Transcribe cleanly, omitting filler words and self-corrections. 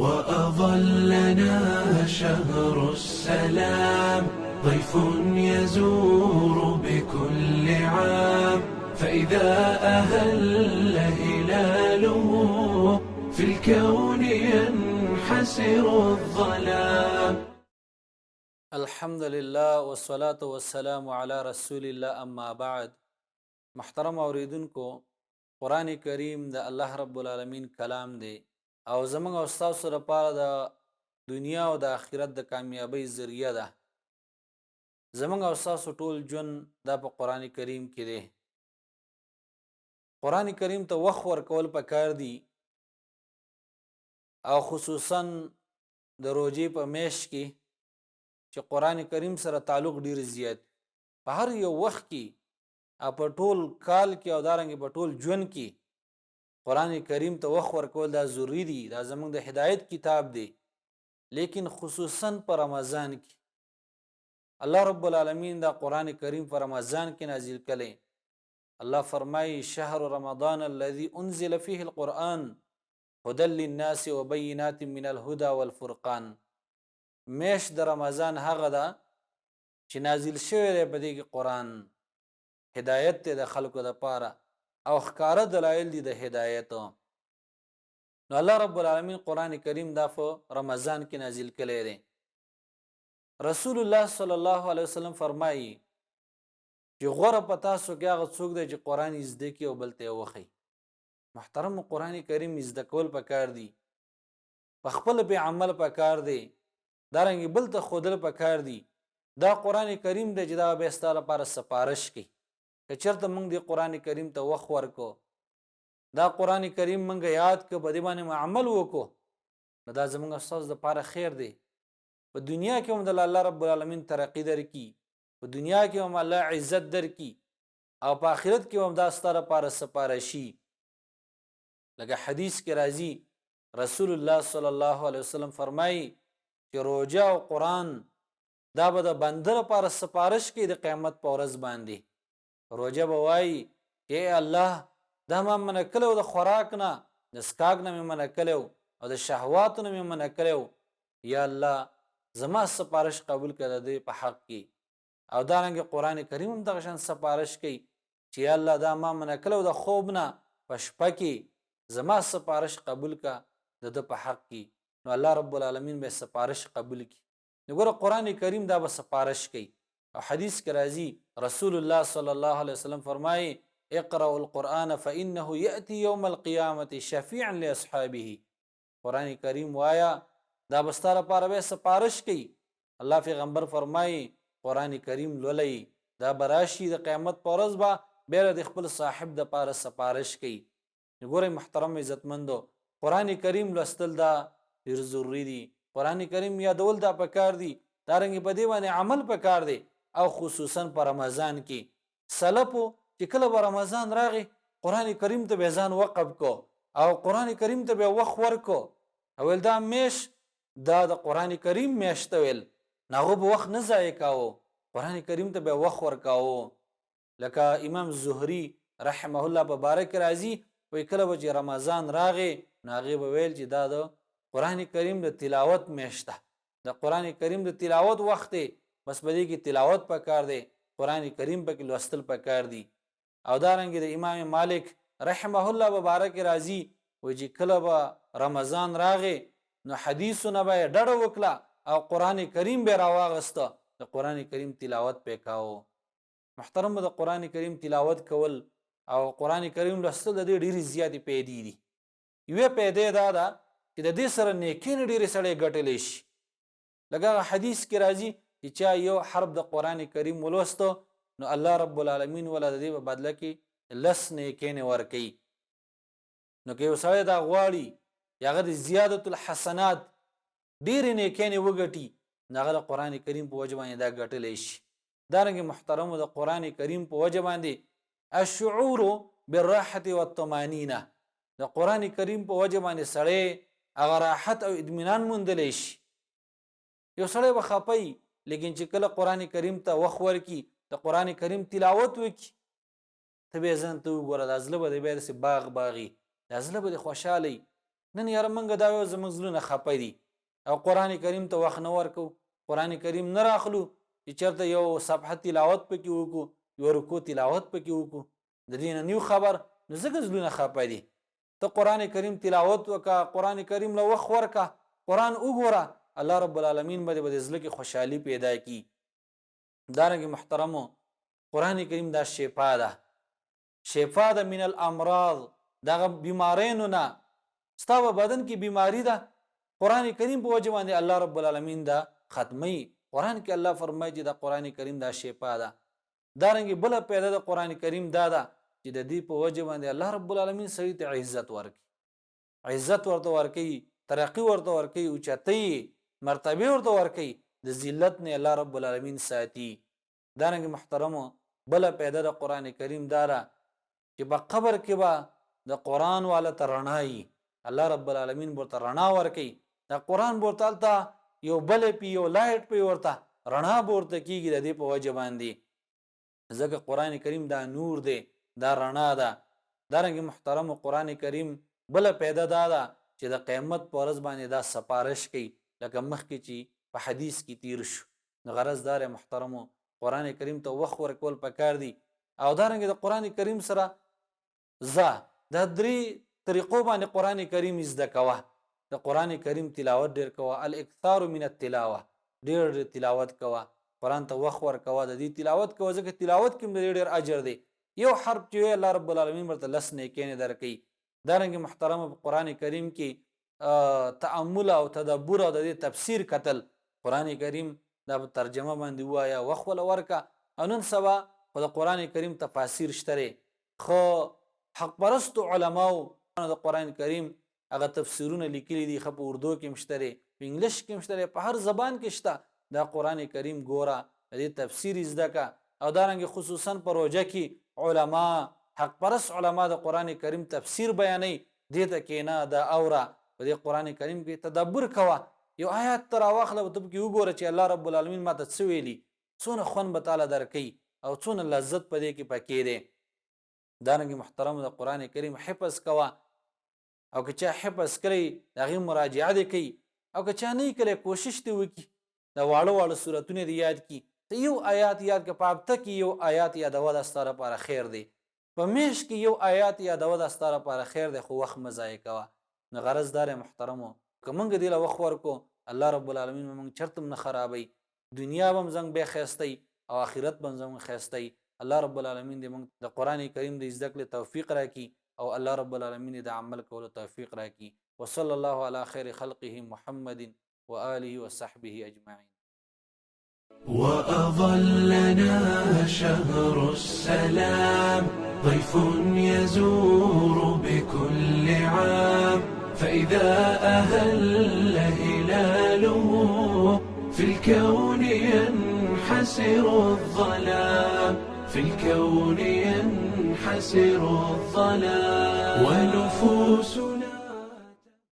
وأظلنا شهر السلام، ضيف يزور بكل عام، فإذا أهل هلاله في الكون ينحسر الظلام. الحمد لله والصلاة والسلام على رسول الله، اما بعد. محترم اوریدونکو، قرآن کریم د الله رب العالمین کلام دی او زموږ او ستاسو لپاره د دنیا او د آخرت د کامیابی ذریعہ ده. زموږ او ستاسو ټول ژوند دا په قرآن کریم کې دی. قرآن کریم ته وخت ورکول پکار دي او خصوصا د روزې په میاشت کې چې قرآن کریم سره تعلق ډیر زیات په هر یو وخت کې او په ټول کال کې او دارنګه په ټول ژوند کې قرآن کریم ته وخت ورکول دا ضروری دي. دا زموږ د هدایت کتاب دی، لیکن خصوصا په رمضان کې الله رب العالمین دا قرآن کریم په رمضان کې نازل کړي. الله فرمایي شهر رمضان الذي انزل فيه القرآن هدى للناس وبينات من الهدى والفرقان. میش د رمضان هغه ده چې نازل شوی دی په دې کې قرآن هدایت دی د خلکو دپاره او ښکاره دلایل دي د هدایت. نو الله رب العالمین قرآن کریم دا په رمضان کې نازل کړی دی. رسول الله صلی الله علیه وسلم فرمایي چې غوره په تاسو کې هغه څوک دی چې قرآن زده کړي او بل ته یې وښیي. محترم، قرآن کریم زده کول پکار دي، په خپله پې عمل پکار دی، دارنګې بل ته ښودل پکار دي. دا قرآن کریم دی چې دا بیا ستا لپاره سپارش کوي. که چېرته موږ دې قرآن کریم ته وخت ورکړو، دا قرآن کریم موږ یاد کړو، په دې باندې عمل وکړو، نو دا زموږ ستاسو دپاره خیر دی. په دنیا کې هم د الله رب العالمین ترقي درکړي، په دنیا کې هم الله عزت درکړي او په آخرت کې هم دا ستا لپاره سپارشي. لکه حدیث کې راځي رسول الله صلی الله علیه وسلم فرمایي چې روژه او قرآن دا به د بنده لپاره سپارش کوي د قیامت په ورځ باندې. روژه به وایي چې الله دا ما منع کړی و د خوراک نه، د څښاک نه مې منع کړی و او د شهواتو نه مې منع کړی و، یا الله زما سپارش قبول کړه د دې په حق کې. او دارنګې قرآن کریم هم دغه شان سپارش کوي چې یا الله دا ما منع کړی و د خوب نه په شپه کې، زما سپارش قبول کړه د ده په حق کې. نو الله رب العالمین به سپارش قبول کړي. نو ګوره قرآن کریم دا به سپارش کوي. او حدیث کې راځي رسول الله صلی الله علیه وسلم فرمایي اقرأوا القرآن فإنه يأتي يوم القیامة شفیعا لاصحابه. قرآن کریم وایا دا به ستا لپاره به سپارش کوي. الله پیغمبر فرمایي قرآن کریم لولئ، دا به راشي د قیامت په ورځ به بیا د خپل صاحب دپاره سپارش کوي. ګورئ محترم عزتمندو، قرآن کریم لوستل دا ډېر ضروري دي. قرآن کریم یادول دا پکار دي، دارنګې په دې باندې عمل پکار دی. او خصوصا په رمضان کې سلفو چې کله به رمضان راغی قرآن کریم ته به ځان وقف کو او قرآن کریم ته به وخت ورکو او ویل دا میش دا د قرآن کریم میاشته ویل، هغه به وخت نه ضایع کاوه، قرآن کریم ته به وخت ورکاوه. لکه امام زهري رحمه الله په باره کې راځي وایي کله به چې رمضان راغی نو هغې به ویل چې دا د قرآن کریم د تلاوت میاشته، د قرآن کریم د تلاوت وخت دی، بس په دې کې تلاوت پکار دی، قرآن کریم پکې لوستل پکار دي. او دارنګې د امام مالک رحمه الله په باره کې راځي وایي چې کله به رمضان راغی نو حدیثونه به یې ډډه وکړه او قرآن کریم به یې راواغسته، د قرآن کریم تلاوت پې کاوه. محترم، د قرآن کریم تلاوت کول او قرآن کریم لوستل د دې ډېرې زیاتې پیدې دي. یوې پیدې دا ده چې د دې سره نیکۍ نه ډېرې سړی ګټلی شي. لکه هغه حدیث کې راځي چې چا یو حرف د قرآن کریم ولوسته نو الله رب العالمین ولا د دې په بدله کې 10 نیکۍ ورکوي. نو که یو سړی دا غواړي چې هغه د زیادت الحسنات ډېرې نیکۍ وګټي نو هغه د قرآن کریم په وجه باندې دا ګټلی شي. دارنګې محترمو د قرآن کریم په وجه باندې الشعور بالراحة والطمانینه، د قرآن کریم په وجه باندې سړی هغه راحت او اطمینان موندلی شي. یو سړی به خفه لیکن چې کله قرآن کریم ته وخت ورکړي د قرآن کریم تلاوت وکړي ته به یې ځان ته وګوره دا زړه به دی بیا داسې باغ باغي، دا زړه به دی خوشحاله نن یاره موږ دا وایو زموږ زړونه خفه دي او قرآن کریم ته وخت نه ورکو، قرآن کریم نه راخلو چې چېرته یو صفحه تلاوت پکې وکړو، یو رکوع تلاوت پکې وکړو، د دې نه نیو خبر، نو ځکه زړونه خفه دي. ته قرآن کریم تلاوت وکړه، قرآن کریم له وخت ورکړه، قرآن وګوره، الله رب العالمین به د زړه کې خوشحالي پیدا کړي. دارنګې محترمو قرآن کریم دا شفا ده، شفا ده من الامراض، دغه بیمارینو نه. ستا په بدن کې بیماری ده، قرآن کریم په وجه باندې الله رب العالمین دا ختمي. قرآن کې الله فرمایي چې دا قرآن کریم دا شفا ده. دارنګې بله پیدا د قرآن کریم دا ده چې د دې په وجه باندې الله رب العالمین سړي ته عزت ورکړي، عزت ورته ورکوي، ترقي ورته ورکوي، اوچتۍ مرتبه ورته ورکوي، د ذلت نه الله رب العالمین ساتي. دارنګې محترمو بله پیدا د قرآن کریم دا ده چې په قبر کې به د قرآن والا ته رڼا وي، الله رب العالمین ورته رڼا ورکوي. دا قرآن به ورته هلته یو بلې پي، یو لایټ پي، ورته رڼا به ورته کېږي د دې په وجه باندې، ځکه قرآن کریم دا نور دی، دا رڼا ده. دارنګې محترمو قرآن کریم بله پیدا دا ده چې د قیامت په ورځ باندې دا سپارش کوي، لکه مخکې چې په حدیث کې تیر شو. نو غرض دار محترمو قرآن کریم ته وخت ورکول پکار دي. او دارنګې د قرآن کریم سره دا درې طریقو باندې قرآن کریم زده کوه. د قرآن کریم تلاوت ډېر کوه، الاکثار من التلاوه، ډېر تلاوت کوه، قرآن ته وخت ورکوه، د دې تلاوت کوه، ځکه تلاوت کې هم ډېر اجر دی. یو حرف چې الله رب العالمین ورته 10 نیکۍ درکوي. دارنګې محترمه په قرآن کریم کې تأمل او تدبر او د دې تفسیر کتل، قرآن کریم دا په ترجمه باندې ووایه، وخت وله ورکه. او نن سبا خو د قرآن کریم تفاسیر شته دی، خو حق پرستو علماو د قرآن کریم هغه تفسیرونه لیکلي دي، ښه په اردو کې هم شته دی، په انګلیش کې هم شته دی، په هر زبان کې شته. دا قرآن کریم ګوره، د دې تفسیر زده که. او دارنګې خصوصا په روژه کې علما، حق پرست علما د قرآن کریم تفسیر بیانوي، دې ته کښېنه، دا اوره، په دې قرآن کریم کې تدبر کوه. یو آیات ته راواخله او ته پکې وګوره چې الله رب العالمین ماته څه ویلي، څونه خوند به تعالی درکوي او څونه لذت په دې کې پکې دی. دارنګې محترم د قرآن کریم حفظ کوه، او که چا حفظ کړی د هغې مراجعه دې کوي، او که چا نه یې کړی کوشش دې وکړي د واړه واړه صورتونه دې یاد کړي. ته یو آیات یاد کړه، په هفته کې یو آیات یادوه، دا ستا لپاره خیر دی. په میاشت کې یو آیات یادوه، دا ستا لپاره خیر دی، خو وخت مه ضایع کوه. نو غرض دار محترمو که موږ دې له وخت ورکو، الله رب العالمین به موږ چرته هم نه خرابوي، دنیا به هم زموږ بیا ښایستی او آخرت به هم زموږ ښایستی. الله رب العالمین دې موږ د قرآن کریم د زده کړې توفیق راکړي، او الله رب العالمین د عمل کولو توفیق راکړي. وصلی الله علی خیر خلقه محمد وآله وصحبه اجمعین. وأظلنا شهر السلام ضيف يزور بكل عام، فإذا أهل هلاله في الكون ينحسر الظلام، في الكون ينحسر الظلام، ونفوسنا